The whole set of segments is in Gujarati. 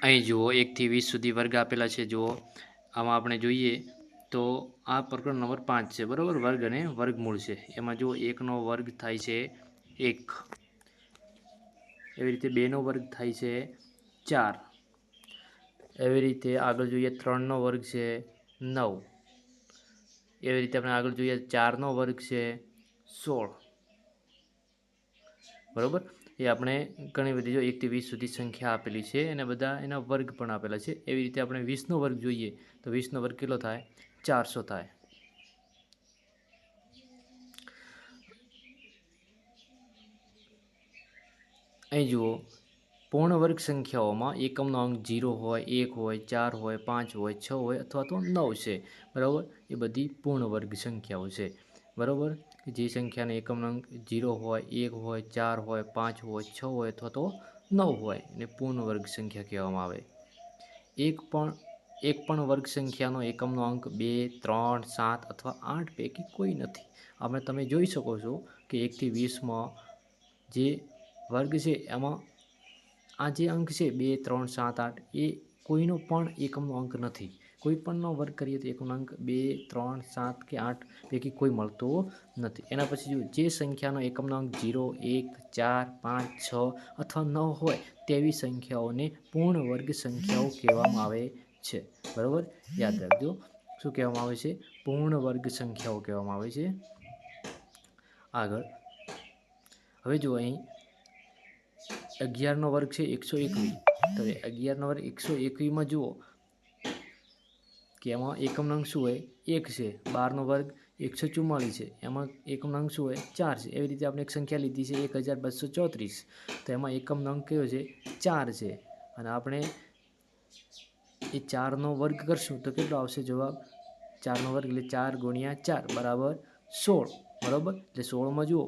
અહીં જુઓ 1 થી 20 સુધી વર્ગ આપેલા છે. જુઓ આમાં આપણે જોઈએ તો આ પ્રકરણ નંબર 5 છે, બરાબર. વર્ગ અને વર્ગમૂળ છે. એમાં જુઓ 1નો વર્ગ થાય છે 1, એવી રીતે 2નો વર્ગ થાય છે 4, એવી રીતે આગળ જોઈએ 3નો વર્ગ છે 9, એવી રીતે આપણે આગળ જોઈએ 4નો વર્ગ છે 16, બરાબર. એ આપણે ઘણી બધી જો 1 થી 20 સુધી સંખ્યા આપેલી છે અને બધા એના વર્ગ પણ આપેલા છે. એવી રીતે આપણે 20નો વર્ગ જોઈએ તો 20નો વર્ગ કેટલો થાય? 400 થાય. અહીં જુઓ પૂર્ણ વર્ગ સંખ્યાઓમાં એકમનો અંક 0 હોય, 1 હોય, 4 હોય, 5 હોય, 6 હોય અથવા તો 9 છે, બરાબર. એ બધી પૂર્ણ વર્ગ સંખ્યાઓ છે, બરાબર. જે સંખ્યાનો એકમનો અંક 0 હોય, 1 હોય, 4 હોય, 5 હોય, 6 હોય અથવા તો 9 હોય એને પૂર્ણ વર્ગ સંખ્યા કહેવામાં આવે. એક પણ વર્ગ સંખ્યાનો એકમનો અંક 2, 3, 7 અથવા 8 પૈકી કોઈ નથી. તમે જોઈ શકો છો કે 1 થી 20માં જે વર્ગ છે એમાં આ જે અંક છે 2, 3, 7, 8 એ કોઈનો પણ એકમનો અંક નથી. કોઈ પણનો વર્ગ કરીએ તો એકમનો અંક 2, 3, 7 કે 8 પૈકી કોઈ મળતો નથી. એના પછી જે સંખ્યાનો એકમનો અંક 0, 1, 4, 5, 6 અથવા 9 હોય તેવી સંખ્યાઓને પૂર્ણ વર્ગ સંખ્યાઓ કહેવામાં આવે છે, બરાબર. યાદ રાખજો, શું કહેવામાં આવે છે? પૂર્ણ વર્ગ સંખ્યાઓ કહેવામાં આવે છે. આગળ હવે જો અહીં 11નો વર્ગ છે 121, તો 11નો વર્ગ 121માં જુઓ કે એમાં એકમનો અંક શું હોય? 1 છે. 12નો વર્ગ 144 છે, એમાં એકમનો અંક શું હોય? 4 છે. એવી રીતે આપણે એક સંખ્યા લીધી છે 1234, તો એમાં એકમનો અંક કયો છે? 4 છે. અને આપણે એ 4નો વર્ગ કરશું તો કેટલો આવશે જવાબ? 4નો વર્ગ એટલે 4 ગુણ્યા 4 બરાબર 16, બરાબર. એટલે 16માં જુઓ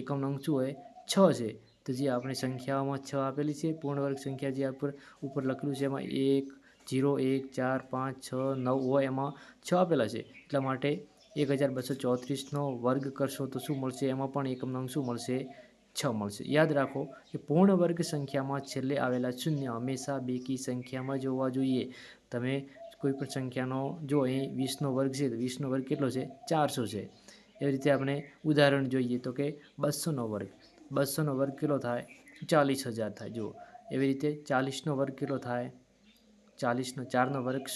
એકમનો અંક શું હોય? 6 છે. તો જે આપણે સંખ્યાઓમાં 6 આપેલી છે પૂર્ણ વર્ગ સંખ્યા જે ઉપર લખેલું છે એમાં 1, 0, 1, 4, 5, 6, 9 હોય એમાં 6 આપેલા છે. એટલા માટે 1234નો વર્ગ કરશો તો શું મળશે? એમાં પણ એકમનો અંક શું મળશે? 6 મળશે. યાદ રાખો કે પૂર્ણ વર્ગ સંખ્યામાં છેલ્લે આવેલા શૂન્ય હંમેશા બેકી સંખ્યામાં જ હોવા જોઈએ. તમે કોઈ પણ સંખ્યાનો જો અહીં 20નો વર્ગ છે તો 20નો વર્ગ કેટલો છે? 400 છે. એવી રીતે આપણે ઉદાહરણ જોઈએ તો કે 200નો વર્ગ. 200નો વર્ગ કેટલો થાય? 40,000 થાય. જુઓ એવી રીતે 40નો વર્ગ કેટલો થાય? 40નો 4નો વર્ગ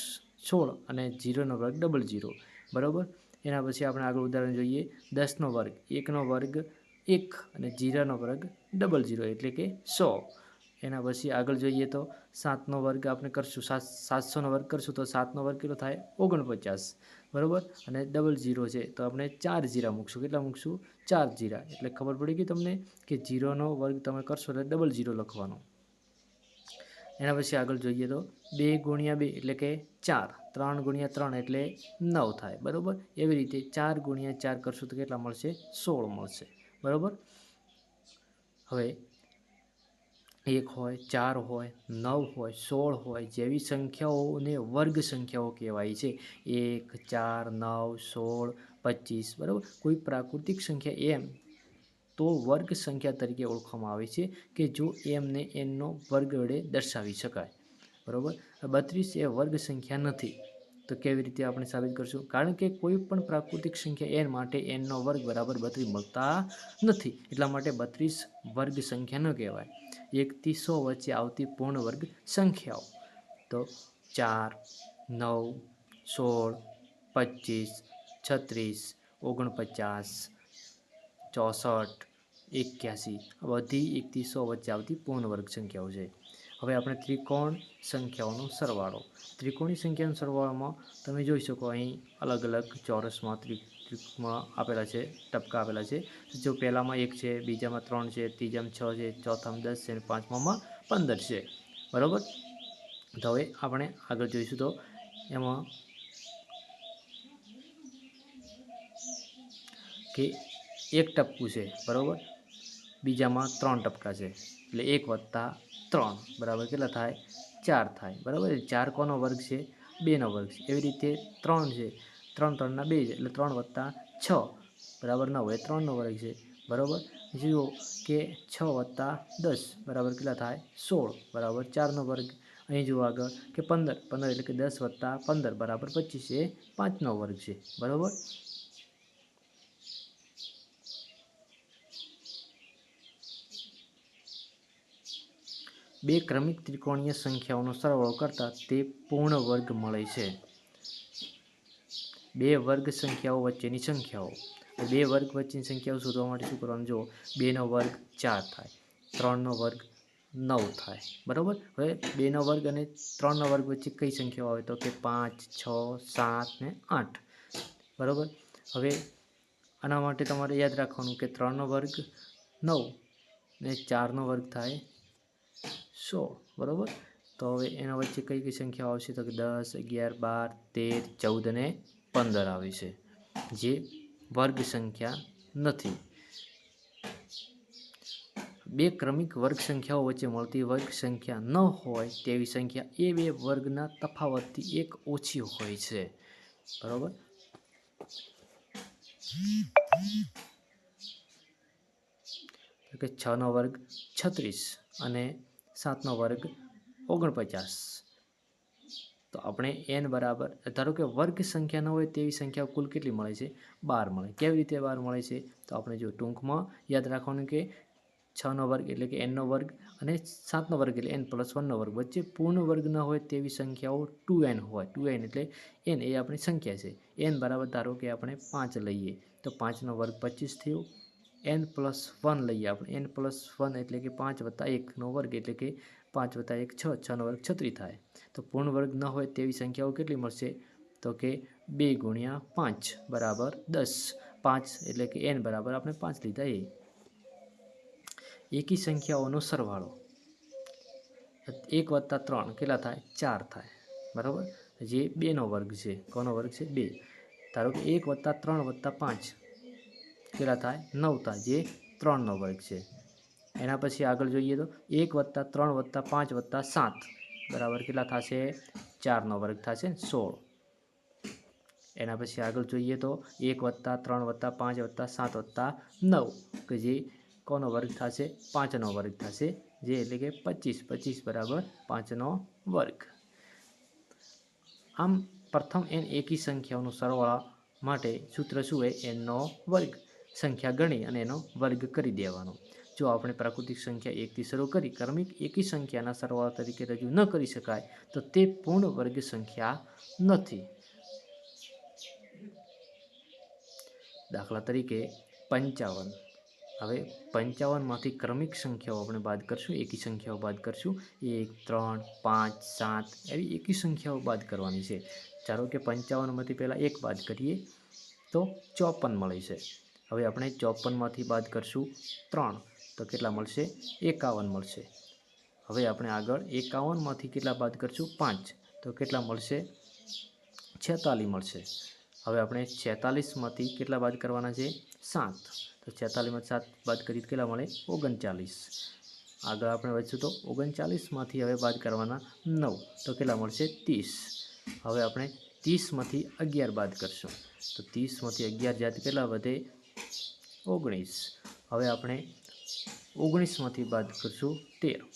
16 અને 0નો વર્ગ 00, બરાબર. એના પછી આપણે આગળ ઉદાહરણ જોઈએ 10નો વર્ગ. 1નો વર્ગ 1 અને 0નો વર્ગ 00 એટલે કે 100. એના પછી આગળ જોઈએ તો 7નો વર્ગ આપણે કરશું 700નો વર્ગ કરશું તો 7નો વર્ગ કેટલો થાય? 49, બરાબર. અને 00 છે તો આપણે 4 0 મૂકશું. કેટલા મૂકશું? 4 0. એટલે ખબર પડી ગઈ તમને કે 0નો વર્ગ તમે કરશો એટલે 00 લખવાનો. એના પછી આગળ જોઈએ તો 2 ગુણ્યા 2 એટલે કે 4, 3 ગુણ્યા 3 એટલે 9 થાય, બરાબર. એવી રીતે 4 ગુણ્યા 4 કરશું તો કેટલા મળશે? 16 મળશે, બરાબર. હવે 1 હોય, 4 હોય, 9 હોય, 16 હોય જેવી સંખ્યાઓને વર્ગ સંખ્યાઓ કહેવાય છે. 1, 4, 9, 16, 25, બરાબર. કોઈ પ્રાકૃતિક સંખ્યા એમ તો વર્ગ સંખ્યા તરીકે ઓળખવામાં આવે છે કે જો એમને એનનો વર્ગ વડે દર્શાવી શકાય, બરાબર. 32 એ વર્ગ સંખ્યા નથી. તો કેવી રીતે આપણે સાબિત કરશું? કારણ કે કોઈ પણ પ્રાકૃતિક સંખ્યા એન માટે એનનો વર્ગ બરાબર 32 મળતા નથી. એટલા માટે 32 વર્ગ સંખ્યા ન કહેવાય. 1 થી 100 વચ્ચે આવતી પૂર્ણ વર્ગ સંખ્યાઓ તો 4, 9, 16, 25, 36, 49, 64, 81 બધી 1 થી 100 વચ્ચે આવતી પૂર્ણ વર્ગ સંખ્યાઓ છે. હવે આપણે ત્રિકોણ સંખ્યાઓનો સરવાળો. ત્રિકોણી સંખ્યાનો સરવાળોમાં તમે જોઈ શકો અહીં અલગ અલગ ચોરસમાં ત્રિકોણમાં આપેલા છે, ટપકા આપેલા છે. જો પહેલામાં 1 છે, બીજામાં 3 છે, ત્રીજામાં 6 છે, ચોથામાં 10 છે અને પાંચમામાં 15 છે, બરાબર. તો હવે આપણે આગળ જોઈશું તો એમાં કે એક ટપકું છે, બરાબર. બીજામાં 3 ટપકા છે એટલે 1 + 3 બરાબર કેટલા થાય? 4 થાય, બરાબર. 4 કોનો વર્ગ છે? 2નો વર્ગ છે. એવી રીતે 3 છે, 3 3 ના 2 છે એટલે 3 + 6 બરાબર 9 એ 3નો વર્ગ છે, બરાબર. જુઓ કે 6 + 10 બરાબર કેટલા થાય? 16 બરાબર 4નો વર્ગ. અહીં જુઓ આગળ કે 15 15 એટલે કે 10 વત્તા 15 બરાબર 25 એ 5નો વર્ગ છે, બરાબર। બે ક્રમિક ત્રિકોણીય સંખ્યાઓનો સરવાળો કરતા તે પૂર્ણ વર્ગ મળે છે। બે વર્ગ સંખ્યાઓ વચ્ચેની સંખ્યાઓ, બે વર્ગ વચ્ચેની સંખ્યાઓ શોધવા માટે શું કરવાનું, જો 2નો વર્ગ 4 થાય, 3નો વર્ગ 9 થાય, બરાબર। હવે 2નો વર્ગ અને 3નો વર્ગ વચ્ચે કઈ સંખ્યાઓ આવે, તો કે 5, 6, 7 ને 8, બરાબર। હવે આના માટે તમારે યાદ રાખવાનું કે 3નો વર્ગ 9 ને 4નો વર્ગ થાય 100, બરાબર। તો હવે એના વચ્ચે કઈ કઈ સંખ્યાઓ આવશે, તો કે 10, 11, 12, 13, 14 અને 15 આવે છે, જે વર્ગ સંખ્યા નથી। બે ક્રમિક વર્ગ સંખ્યાઓ વચ્ચે મળતી વર્ગ સંખ્યા ન હોય તેવી સંખ્યા એ બે વર્ગના તફાવતથી એક ઓછી હોય છે, બરાબર। કે 6નો વર્ગ 36 અને 7નો વર્ગ 49, તો આપણે n બરાબર, ધારો કે વર્ગ સંખ્યા ન હોય તેવી સંખ્યાઓ કુલ કેટલી મળે છે, 12 મળે। કેવી રીતે 12 મળે છે, તો આપણે જો ટૂંકમાં યાદ રાખવાનું કે 6નો વર્ગ એટલે કે nનો વર્ગ અને 7નો વર્ગ એટલે n+1નો વર્ગ વચ્ચે પૂર્ણ વર્ગ ન હોય તેવી સંખ્યાઓ 2n હોય। 2n એટલે n એ આપણી સંખ્યા છે, n બરાબર ધારો કે આપણે 5 લઈએ તો 5નો વર્ગ 25 થયો, n+1 લઈએ આપણે, n+1 એટલે કે 5 + 1નો વર્ગ એટલે કે 5 + 1 6, 6નો વર્ગ 36 થાય। તો પૂર્ણ વર્ગ ન હોય તેવી સંખ્યાઓ કેટલી મળશે, તો કે 2 × 5 બરાબર 10, 5 એટલે કે n બરાબર આપણે 5 લીધા એ। એકી સંખ્યાઓનો સરવાળો 1 + 3 કેટલા થાય, 4 થાય, બરાબર। જે 2નો વર્ગ છે, કોનો વર્ગ છે, 2। ધારો કે 1 + 3 + 5 કેટલા થાય, 9 થાય, જે 3નો વર્ગ છે। એના પછી આગળ જોઈએ તો 1 + 3 + 5 + 7 બરાબર કેટલા થશે, 4નો વર્ગ થશે, 16। એના પછી આગળ જોઈએ તો 1 + 3 + 5 + 7 + 9 કે જે કોનો વર્ગ થશે, 5નો વર્ગ થશે, જે એટલે કે 25, 25 બરાબર 5નો વર્ગ। આમ પ્રથમ n એકી સંખ્યાઓનો સરવાળા માટે સૂત્ર શું હોય, nનો વર્ગ સંખ્યા ગણી અને એનો વર્ગ કરી દેવાનો। જો આપણે પ્રાકૃતિક સંખ્યા 1થી શરૂ કરી ક્રમિક એકી સંખ્યાના સરવાળા તરીકે રજૂ ન કરી શકાય તો તે પૂર્ણ વર્ગ સંખ્યા નથી। દાખલા તરીકે 55, હવે 55માંથી ક્રમિક સંખ્યાઓ આપણે બાદ કરશું, એકી સંખ્યાઓ બાદ કરશું, 1, 3, 5, 7 એવી એકી સંખ્યાઓ બાદ કરવાની છે। ધારો કે 55માંથી પહેલાં 1 બાદ કરીએ તો 54 મળે છે। હવે આપણે 54માંથી બાદ કરશું 3 તો કેટલા મળશે, 51 મળશે। હવે આપણે આગળ 51માંથી કેટલા બાદ કરશું, 5 તો કેટલા મળશે, 46 મળશે। હવે આપણે 46માંથી કેટલા બાદ કરવાના છે, 7 તો 46માંથી 7 બાદ કરીએ તો કેટલા મળે, 39। આગળ આપણે વધશું તો 39માંથી હવે બાદ કરવાના 9 તો કેટલા મળશે, 30। હવે આપણે 30માંથી 11 બાદ કરશું તો 30માંથી 11 જાય તો કેટલા વધે, 19। હવે આપણે 19માંથી બાદ કરશું 13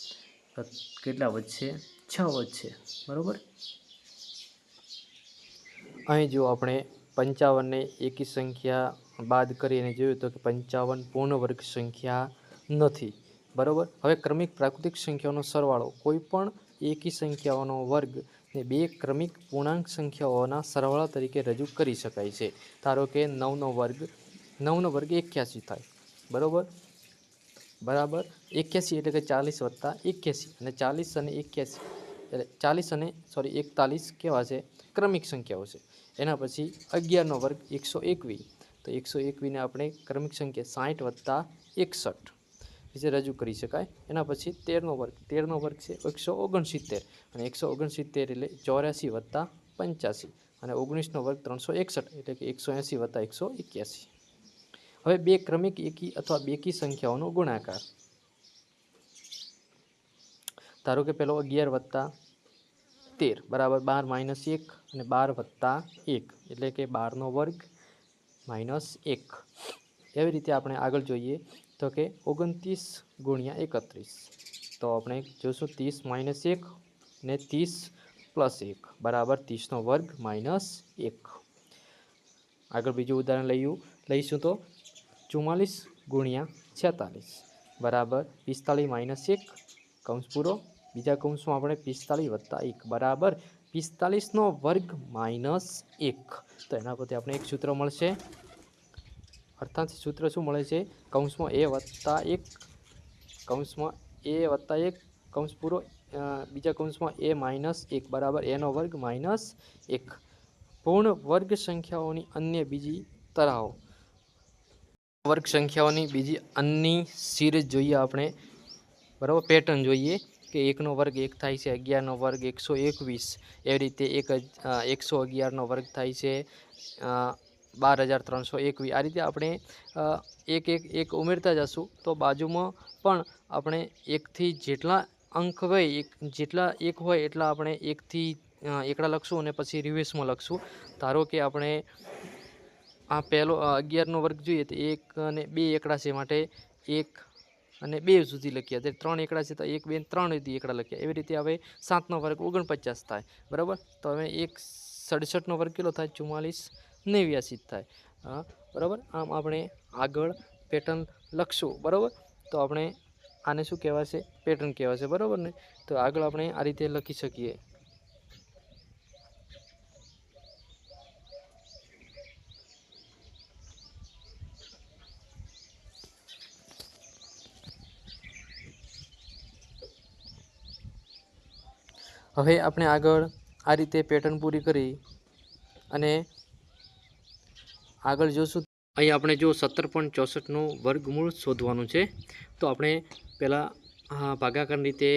તો કેટલા વધશે, 6 વધશે, બરાબર। અહીં જો આપણે 55ને એકી સંખ્યા બાદ કરીને જોયું તો કે 55 પૂર્ણ વર્ગ સંખ્યા નથી, બરાબર। હવે ક્રમિક પ્રાકૃતિક સંખ્યાઓનો સરવાળો કોઈ પણ એકી સંખ્યાઓનો વર્ગ ને બે ક્રમિક પૂર્ણાંક સંખ્યાઓના સરવાળા તરીકે રજૂ કરી શકાય છે। ધારો કે 9નો વર્ગ 81 થાય, બરાબર, 81 એટલે કે 40 + 81 અને 40 અને 81 એટલે 41 કેવા છે, ક્રમિક સંખ્યાઓ છે। એના પછી 11નો વર્ગ 121, તો 121ને આપણે ક્રમિક સંખ્યા 60 + 61 વિશે રજૂ કરી શકાય। એના પછી 13નો વર્ગ છે 169 અને 169 એટલે 84 + 85 અને 19નો વર્ગ 361 એટલે કે 180 + 181। હવે બે ક્રમિક એકી અથવા બેકી સંખ્યાઓનો ગુણાકાર, ધારો કે પેલો 11 + 13 બરાબર 12 - 1 અને 12 + 1 એટલે કે 12નો વર્ગ -1। એવી રીતે આપણે આગળ જોઈએ તો કે 29 × 31 તો આપણે જોઈશું 30 - 1 ને 30 + 1 બરાબર 30નો વર્ગ -1. આગળ બીજું ઉદાહરણ લઈશું તો 44 × 46 બરાબર 45 - 1 કૌંસ પૂરો. બીજા કૌંસમાં આપણે 45 + 1 બરાબર 45નો વર્ગ -1. તો એના પરથી આપણે એક સૂત્ર મળશે. અર્થાત સૂત્ર શું મળે છે? કૌંસમાં a + 1 કૌંસમાં a + 1 કૌંસ પૂરો. બીજા કૌંસમાં a - 1 બરાબર a નો વર્ગ -1. પૂર્ણ વર્ગ સંખ્યાઓની અન્ય બીજી તરાઓ. વર્ગ સંખ્યાઓની બીજી અન્ય સિરીઝ જોઈએ આપણે, બરાબર. પેટર્ન જોઈએ કે 1નો વર્ગ 1 થાય છે, 11નો વર્ગ 121, એવી રીતે 111નો વર્ગ થાય છે 12,321. આ રીતે આપણે એક ઉમેરતા જશું તો બાજુમાં પણ આપણે 1થી જેટલા અંક હોય, જેટલા 1 હોય એટલા આપણે 1થી એકડા લખશું અને પછી રિવર્સમાં લખશું. ધારો કે આપણે આ પહેલો 11નો વર્ગ જોઈએ તો 1 અને 2 એકડા છે, માટે 1 અને 2 સુધી લખ્યા. તો 3 એકડા છે તો 1, 2, 3 સુધી એકડા લખ્યા. એવી રીતે હવે 7નો વર્ગ 49 થાય, બરાબર. તો હવે 67નો વર્ગ કેટલો થાય? 44, 89 થાય, બરાબર. આમ આપણે આગળ પેટર્ન લખશું, બરાબર. તો આપણે આને શું કહેવાશે? પેટર્ન કહેવાશે, બરાબર ને. તો આગળ આપણે આ રીતે લખી શકીએ. હવે આપણે આગળ આ રીતે પેટર્ન પૂરી કરી અને આગળ જોશું. અહીં આપણે જો 17.64નું વર્ગમૂળ શોધવાનું છે. તો આપણે પહેલાં ભાગાકારની રીતે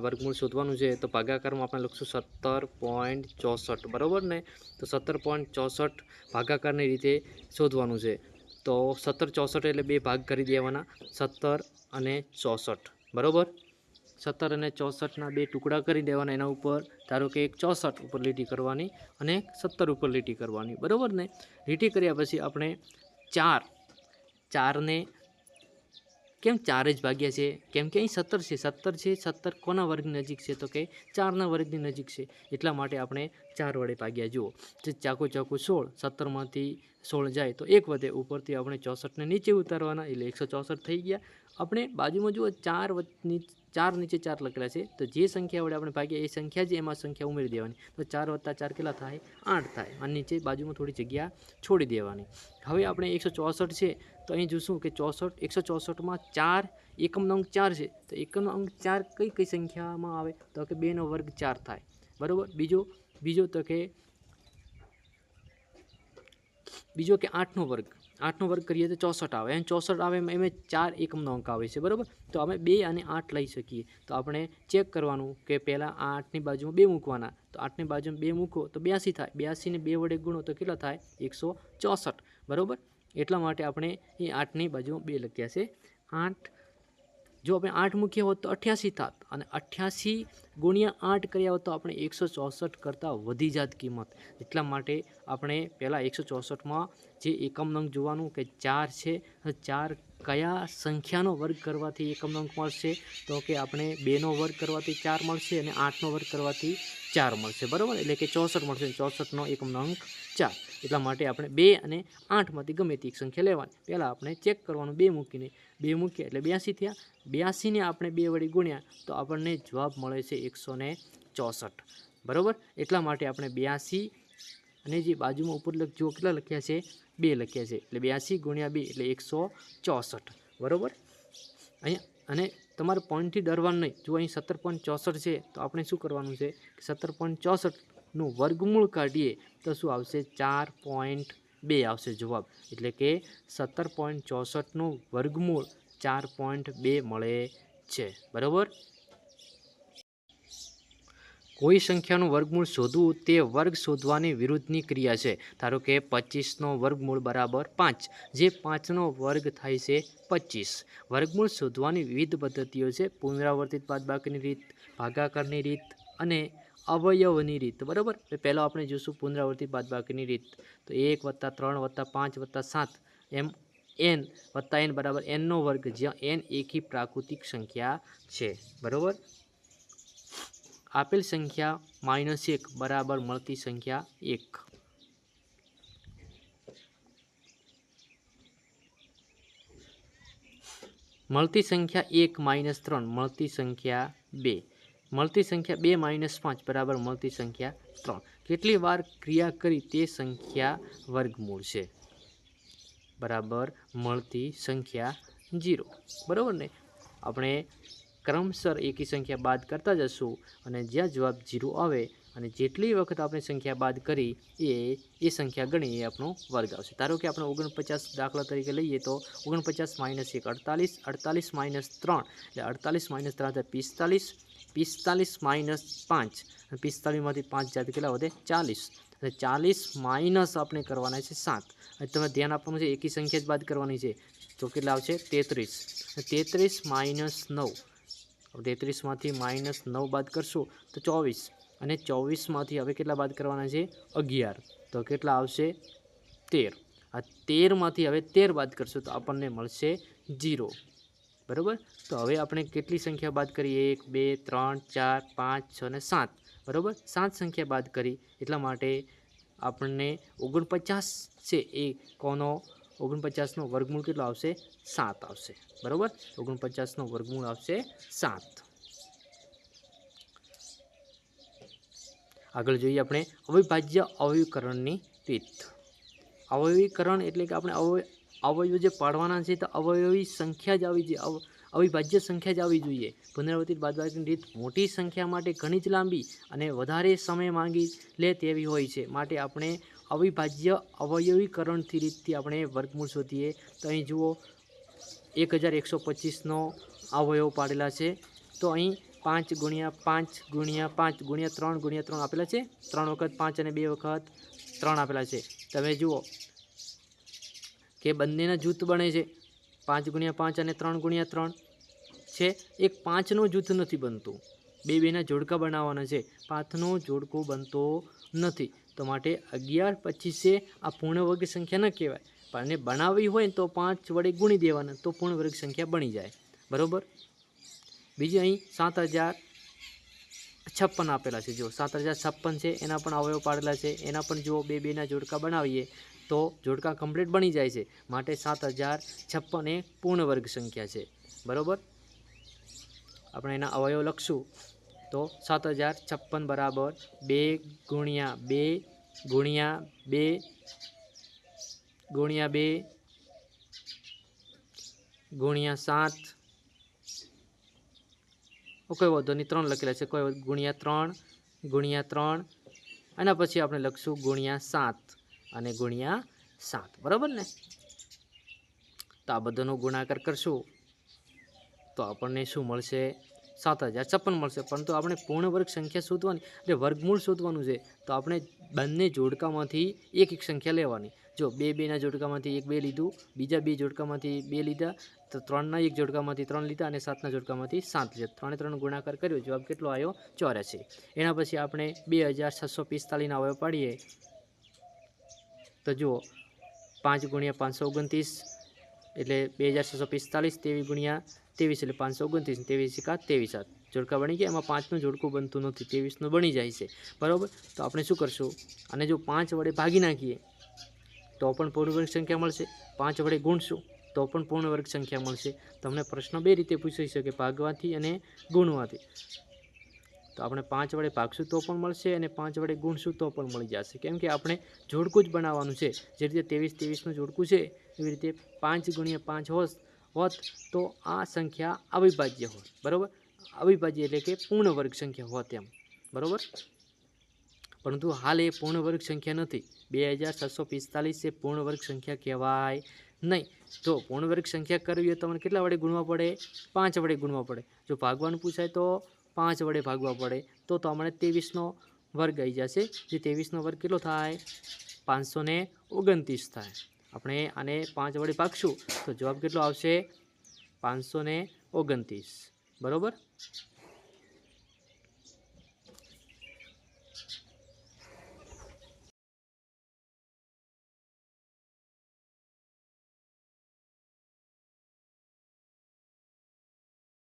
વર્ગમૂળ શોધવાનું છે. તો ભાગાકારમાં આપણે લખશું 17.64, બરાબર ને. તો 17.64 ભાગાકારની રીતે શોધવાનું છે. તો 17 64 એટલે 2 ભાગ કરી દેવાના, 17 અને 64, બરાબર. 17 અને 64ના 2 ટુકડા કરી દેવાના. એના ઉપર ધારો કે એક 64 ઉપર લીટી કરવાની અને 17 ઉપર લીટી કરવાની, બરાબર ને. લીટી કર્યા પછી આપણે 4ને કેમ 4 જ ભાગ્યા છે? કેમ કે અહીં 17 છે. 17 છે, 17 કોના વર્ગની નજીક છે? તો કે 4ના વર્ગની નજીક છે. એટલા માટે આપણે 4 વડે ભાગ્યા. જુઓ, ચાકુ 16, 17માંથી 16 જાય તો 1 વધે. ઉપરથી આપણે 64ને નીચે ઉતારવાના, એટલે 164 થઈ ગયા. આપણે બાજુમાં જુઓ 4 નીચે 4 લખેલા છે. તો જે સંખ્યા વડે આપણે ભાગ્યા એ સંખ્યા જ એમાં સંખ્યા ઉમેરી દેવાની. તો 4 + 4 કેટલા થાય? 8 થાય. અને નીચે બાજુમાં થોડી જગ્યા છોડી દેવાની. હવે આપણે 164 છે તો અહીં જોશું કે 164માં 4 એકમનો અંક 4 છે. તો એકમનો અંક 4 કઈ સંખ્યામાં આવે? તો કે 2નો વર્ગ 4 થાય, બરાબર. બીજો કે 8નો વર્ગ કરીએ તો 64 આવે. અને 64 આવે એમ 4 એકમનો અંક આવે છે, બરાબર. તો આપણે 2 અને 8 લઈ શકીએ. તો આપણે ચેક કરવાનું કે પહેલાં 8ની બાજુમાં 2 મૂકવાના. તો 8ની બાજુમાં 2 મૂકો તો 82 થાય. 82ને 2 વડે ગુણો તો કેટલા થાય? 164, બરાબર. એટલા માટે આપણે એ 8ની બાજુમાં 2 લખ્યા છે. 8 જો આપણે 8 મૂક્યા હોત તો 88 થાત, અને 88 × 8 કર્યા હોત તો આપણે 164 કરતાં વધી જાત કિંમત. એટલા માટે આપણે પહેલાં 164માં જે એકમનો અંક જોવાનું કે 4 છે. 4 કયા સંખ્યાનો વર્ગ કરવાથી એકમનો અંક મળશે? તો કે આપણે 2નો વર્ગ કરવાથી 4 મળશે અને 8નો વર્ગ કરવાથી 4 મળશે, બરાબર. એટલે કે 64 મળશે. 64નો એકમનો અંક 4. એટલા માટે આપણે 2 અને 8માંથી ગમે તે એક સંખ્યા લેવાની. પહેલાં આપણે ચેક કરવાનું, 2 મૂકીને 2 મૂક્યા એટલે 82 થયા. 82ને આપણે 2 વડે ગુણ્યા તો આપણને જવાબ મળે છે 164, બરાબર. એટલા માટે આપણે 82 અને જે બાજુમાં ઉપર જો કેટલા લખ્યા છે? 2 લખ્યા છે. એટલે 82 × 2 એટલે 164, બરાબર. અહીંયા અને તમારે પોઈન્ટથી ડરવાનું નહીં. જો અહીં 17.64 છે તો આપણે શું કરવાનું છે? 17.64નું વર્ગમૂળ કાઢીએ તો શું આવશે? 4.2 આવશે જવાબ. એટલે કે 17.64નું વર્ગમૂળ 4.2 મળે છે, બરાબર. કોઈ સંખ્યાનું વર્ગમૂળ શોધવું તે વર્ગ શોધવાની વિરુદ્ધની ક્રિયા છે. ધારો કે 25નો વર્ગમૂળ બરાબર 5, જે 5નો વર્ગ થાય છે 25. વર્ગમૂળ શોધવાની વિવિધ પદ્ધતિઓ છે: પુનરાવર્તિત બાદબાકીની રીત, ભાગાકારની રીત અને અવયવની રીત, બરાબર. પહેલાં આપણે જોઈશું પુનરાવર્તિત બાદબાકીની રીત. તો 1 + 3 + 5 + 7 એમ n + n બરાબર nનો વર્ગ, જ્યાં n એકી પ્રાકૃતિક સંખ્યા છે, બરાબર. આપેલ સંખ્યા -1 બરાબર મળતી સંખ્યા 1। મળતી સંખ્યા 1 - 3 મળતી સંખ્યા 2। મળતી સંખ્યા 2 - 5 બરાબર મળતી સંખ્યા 3। કેટલી વાર ક્રિયા કરી તે સંખ્યા વર્ગમૂળ છે બરાબર મળતી સંખ્યા 0। બરાબર ને? આપણે ક્રમશર એકી સંખ્યા બાદ કરતા જશું અને જ્યાં જવાબ 0 આવે અને જેટલી વખત આપણે સંખ્યા બાદ કરી એ સંખ્યા ગણી એ આપણો વર્ગ આવશે। ધારો કે આપણે 49 દાખલા તરીકે લઈએ તો 49 - 1 48, 48 - 3 એટલે 48 - 3 45, 45 - 5 અને 45માંથી 5 જાતે કેટલા વધે 40 અને 40 માઇનસ આપણે કરવાના છે 7 અને તમે ધ્યાન આપવાનું છે એકી સંખ્યા જ બાદ કરવાની છે તો કેટલા આવશે 33 33 - 9 33માંથી -9 બાદ કરશું તો 24 અને 24માંથી હવે કેટલા બાદ કરવાના છે 11 તો કેટલા આવશે 13 આ 13માંથી હવે 13 બાદ કરશું તો આપણને મળશે 0। બરાબર? તો હવે આપણે કેટલી સંખ્યા બાદ કરી 1 2 3 4 5 6 અને 7 બરાબર 7 સંખ્યા બાદ કરી એટલા માટે આપણને 49 છે એ કોનો 49નો વર્ગમૂળ કેટલો આવશે 7 આવશે। બરાબર 49નો વર્ગમૂળ આવશે 7। આગળ જોઈએ આપણે અવિભાજ્ય અવયવીકરણની રીત। અવયવીકરણ એટલે કે આપણે અવયવો જે પાડવાના છે તો અવયવી સંખ્યા જ આવી જોઈએ અવિભાજ્ય સંખ્યા જ આવી જોઈએ। પુનરાવર્તિત બાદબાકીની રીત મોટી સંખ્યા માટે ઘણી જ લાંબી અને વધારે સમય માંગી લે તેવી હોય છે માટે આપણે અવિભાજ્ય અવયવીકરણથી રીતથી આપણે વર્ગમૂળ શોધીએ તો અહીં જુઓ 1125નો અવયવ પાડેલા છે તો અહીં 5 × 5 × 5 × 3 × 3 આપેલા છે 3 વખત 5 અને 2 વખત 3 આપેલા છે। તમે જુઓ કે બંનેના જૂથ બને છે 5 × 5 અને 3 × 3 છે એક 5નું જૂથ નથી બનતું બેના જોડકા બનાવવાના છે 5નો જોડકો બનતો નથી તો માટે 11 25 આ પૂર્ણ વર્ગ સંખ્યા ન કહેવાય પણ એને બનાવવી હોય તો 5 વડે ગુણી દેવાના તો પૂર્ણ વર્ગ સંખ્યા બની જાય। બરાબર? બીજી અહીં 7056 આપેલા છે જો 7056 છે એના પણ અવયવ પાડેલા છે એના પણ જો બેના જોડકા બનાવીએ તો જોડકા કમ્પ્લીટ બની જાય છે માટે 7056 એ પૂર્ણ વર્ગ સંખ્યા છે। બરાબર? આપણે એના અવયવ લખશું તો 7056 બરાબર 2 × 2 × 2 × 7 કોઈ વાંધો નહીં 3 લખેલા છે કોઈ ×3 × 3 આના પછી આપણે લખશું ×7 અને ×7 બરાબર ને? તો આ બધાનો ગુણાકાર કરશું તો આપણને શું મળશે 7056 મળશે પરંતુ આપણે પૂર્ણ વર્ગ સંખ્યા શોધવાની એટલે વર્ગમૂળ શોધવાનું છે તો આપણે બંને જોડકામાંથી એક સંખ્યા લેવાની જો બેના જોડકામાંથી 1 2 લીધું બીજા 2 જોડકામાંથી 2 લીધા તો 3ના એક જોડકામાંથી 3 લીધા અને 7ના જોડકામાંથી 7 લીધા 3 3 ગુણાકાર કર્યો જવાબ કેટલો આવ્યો 84। એના પછી આપણે 2645ના અવયવ પાડીએ તો જુઓ 5 × 529 એટલે 2645 23 × 23 એટલે 529 23 × 23 જોડકા બની ગયા એમાં 5નું જોડકું બનતું નથી 23નું બની જાય છે। બરાબર? તો આપણે શું કરશું અને જો 5 વડે ભાગી નાખીએ તો પણ પૂર્ણ વર્ગ સંખ્યા મળશે 5 વડે ગુણશું તો પણ પૂર્ણ વર્ગ સંખ્યા મળશે। તમને પ્રશ્ન બે રીતે પૂછાઈ શકે ભાગવાથી અને ગુણવાથી તો આપણે 5 વડે ભાગશું તો પણ મળશે અને 5 વડે ગુણશું તો પણ મળી જશે કેમ કે આપણે જોડકું જ બનાવવાનું છે જે રીતે 23 23નું જોડકું છે એવી રીતે 5 × 5 હોત તો આ સંખ્યા અવિભાજ્ય હોત। બરાબર? અવિભાજ્ય એટલે કે પૂર્ણ વર્ગ સંખ્યા હોત એમ। બરાબર? પરંતુ હાલ એ પૂર્ણ વર્ગ સંખ્યા નથી 2745 એ પૂર્ણ વર્ગ સંખ્યા કહેવાય નહીં। તો પૂર્ણ વર્ગ સંખ્યા કરવી હોય તો તમને કેટલા વડે ગુણવા પડે 5 વડે ગુણવા પડે જો ભાગવાનું પૂછાય તો 5 વડે ભાગવા પડે તો તમને 23નો વર્ગ આવી જશે જે 23નો વર્ગ કેટલો થાય 529 થાય। આપણે આને 5 વડે ભાગશું તો જવાબ કેટલો આવશે 529। બરાબર?